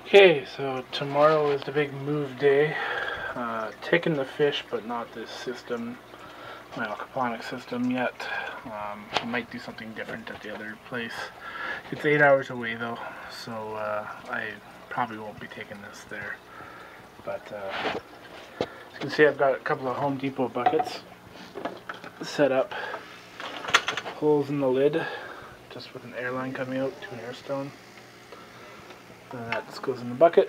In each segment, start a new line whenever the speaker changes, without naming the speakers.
Okay, so tomorrow is the big move day. Taking the fish, but not this system, my aquaponic system yet. I might do something different at the other place. It's 8 hours away though, so I probably won't be taking this there. But as you can see, I've got a couple of Home Depot buckets set up. Holes in the lid, just with an air line coming out to an air stone. And that just goes in the bucket.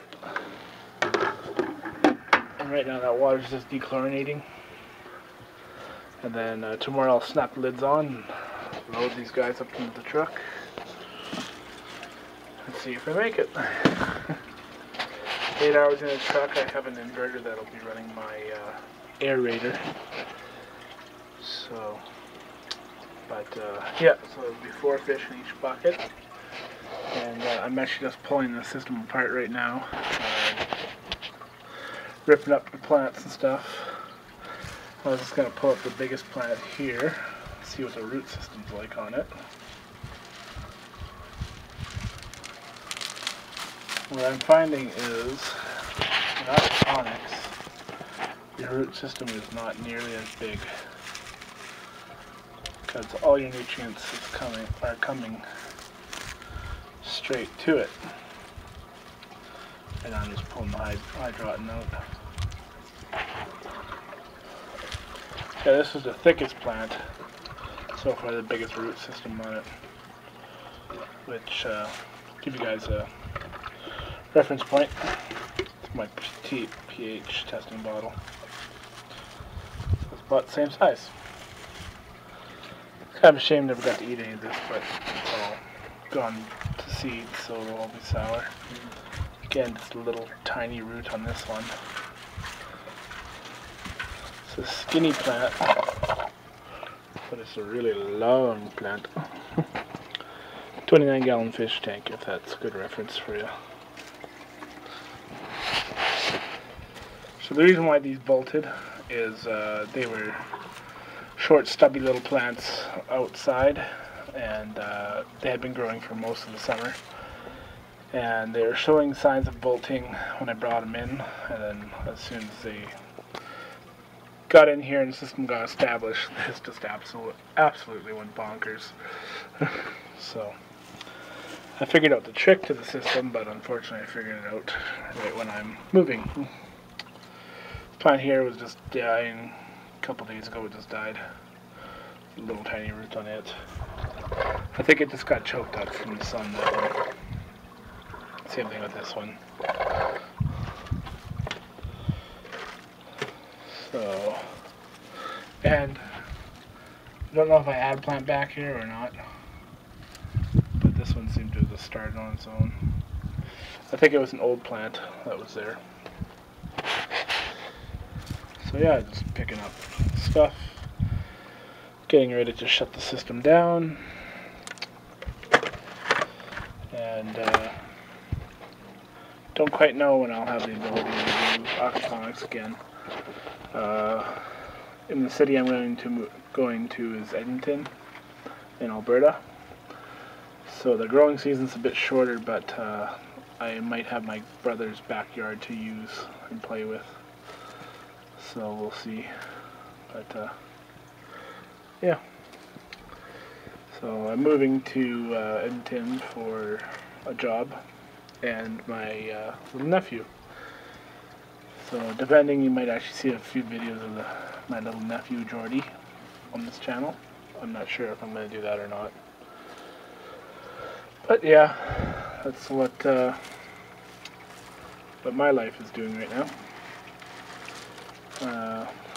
And right now that water's just dechlorinating. And then tomorrow I'll snap the lids on and load these guys up into the truck. Let's see if I make it. 8 hours in the truck. I have an inverter that'll be running my aerator. So, yeah, so there'll be 4 fish in each bucket. And I'm actually just pulling the system apart right now. Ripping up the plants and stuff. I was just going to pull up the biggest plant here, see what the root system's like on it. What I'm finding is, in aquaponics, your root system is not nearly as big, because all your nutrients are coming straight to it. And I'm just pulling the hydroton out. Yeah, this is the thickest plant, so far the biggest root system on it, which give you guys a reference point. It's my pH testing bottle. It's about the same size. It's kind of a shame never got to eat any of this, but it's all gone to seed, so it'll all be sour. Again, just a little tiny root on this one. It's a skinny plant, but it's a really long plant. 29-gallon fish tank, if that's a good reference for you. So the reason why these bolted is they were short, stubby little plants outside, and they had been growing for most of the summer. And they were showing signs of bolting when I brought them in, and then as soon as they got in here and the system got established, this just absolutely went bonkers. So I figured out the trick to the system, but unfortunately I figured it out right when I'm moving. This plant here was just dying a couple days ago. It just died. A little tiny root on it. I think it just got choked up from the sun, that one. Same thing with this one. So, and I don't know if I add a plant back here or not, but this one seemed to have just started on its own. I think it was an old plant that was there. So yeah, just picking up stuff, getting ready to shut the system down, and don't quite know when I'll have the ability to do aquaponics again. In the city I'm going to is Edmonton in Alberta. So the growing season's a bit shorter, but I might have my brother's backyard to use and play with. So we'll see. But yeah. So I'm moving to Edmonton for a job and my little nephew. So depending, you might actually see a few videos of my little nephew Jordy on this channel. I'm not sure if I'm going to do that or not. But yeah, that's what my life is doing right now.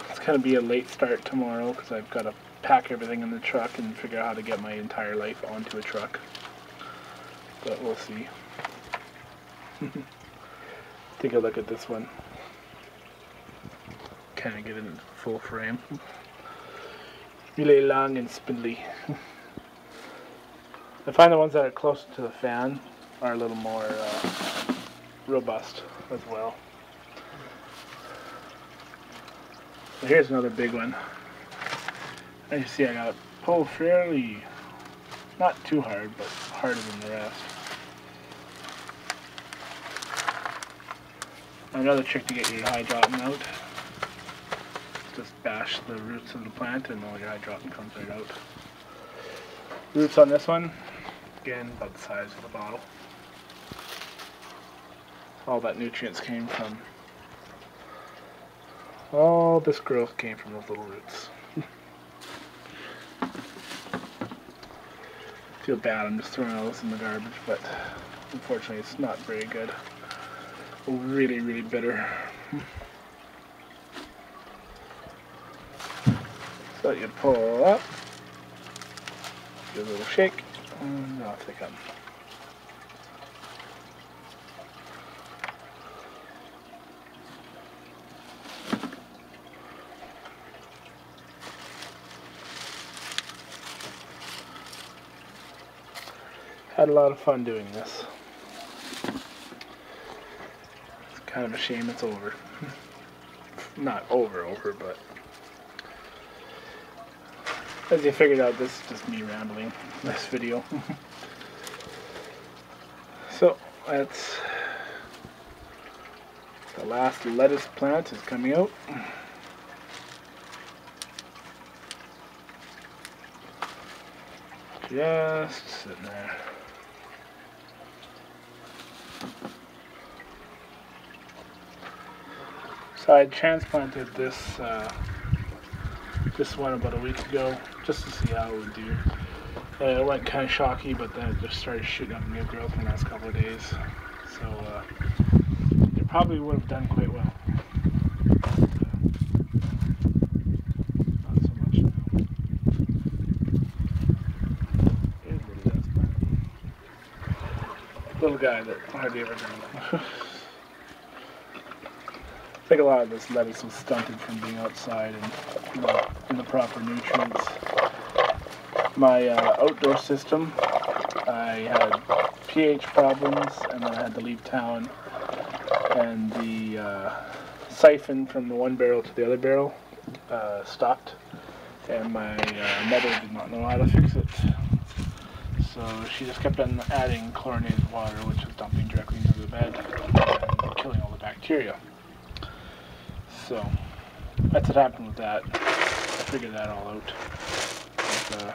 It's going to be a late start tomorrow because I've got to pack everything in the truck and figure out how to get my entire life onto a truck. But we'll see. Take a look at this one. Kind of get it in full frame. Really long and spindly. I find the ones that are closer to the fan are a little more robust as well. So here's another big one. As you see, I got to pull fairly, not too hard, but harder than the rest. Another trick to get your hydroton out, just bash the roots of the plant and all your hydroton comes right out. Roots on this one, again, about the size of the bottle. All that nutrients came from, all this growth came from those little roots. Feel bad, I'm just throwing all this in the garbage, but unfortunately it's not very good. Really, really bitter. So you pull up, give it a little shake, and off they come. Had a lot of fun doing this. It's kind of a shame it's over. Not over, but as you figured out, this is just me rambling this video. So that's the last lettuce plant is coming out. Just sitting there. So I transplanted this one about a week ago just to see how it would do. It went kind of shocky, but then it just started shooting up new growth in the last couple of days. So it probably would have done quite well. Not so much now. Here's a little lettuce plant. Little guy that hardly ever grew. I think a lot of this lettuce was stunted from being outside and not in the proper nutrients. My outdoor system, I had pH problems and then I had to leave town, and the siphon from the one barrel to the other barrel stopped, and my mother did not know how to fix it. So she just kept on adding chlorinated water, which was dumping directly into the bed and killing all the bacteria. So that's what happened with that. I figured that all out. But,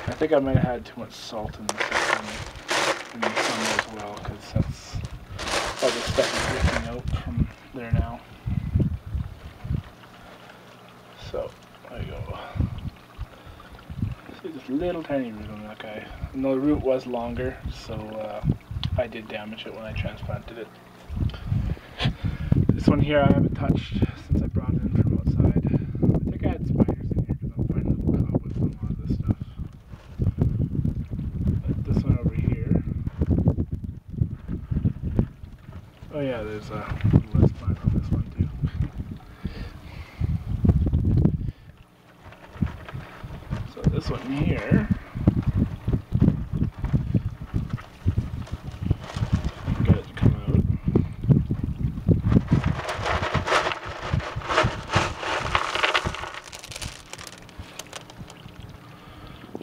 I think I might have had too much salt in the system in the summer as well, because that's all the stuff is leaking out from there now. So there you go. See this little tiny root on that guy. And the root was longer, so I did damage it when I transplanted it. This one here I haven't touched since I brought it in from outside. I think I had spiders in here because I'm finding little cobwebs on a lot of this stuff. But this one over here. Oh yeah, there's a little spine on this one too. So this one here. Get it to come out.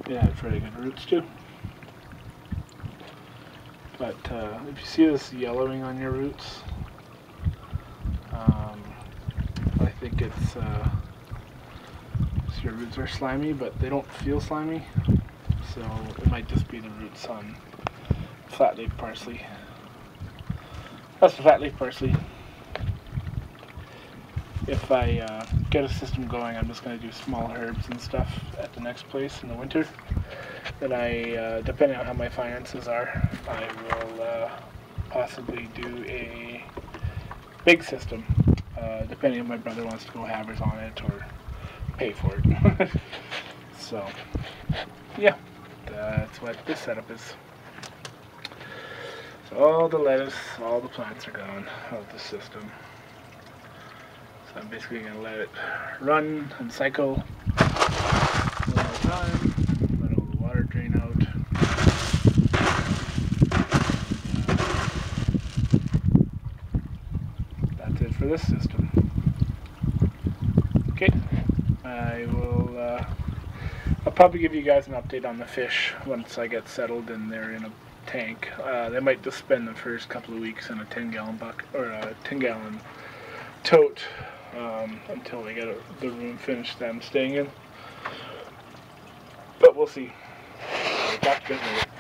Yeah, it's really good roots too. But if you see this yellowing on your roots, I think it's your roots are slimy, but they don't feel slimy. So it might just be the roots on flat leaf parsley. That's the flat leaf parsley. If I get a system going, I'm just going to do small herbs and stuff at the next place in the winter. Then depending on how my finances are, I will possibly do a big system, depending if my brother wants to go havers on it or pay for it. So, yeah, that's what this setup is. So all the lettuce, all the plants are gone out of the system. So I'm basically going to let it run and cycle one more time, let all the water drain out. That's it for this system. Okay, I'll probably give you guys an update on the fish once I get settled and they're in a tank. They might just spend the first couple of weeks in a 10-gallon bucket or a 10-gallon tote until they get the room finished them staying in. But we'll see. Back to business.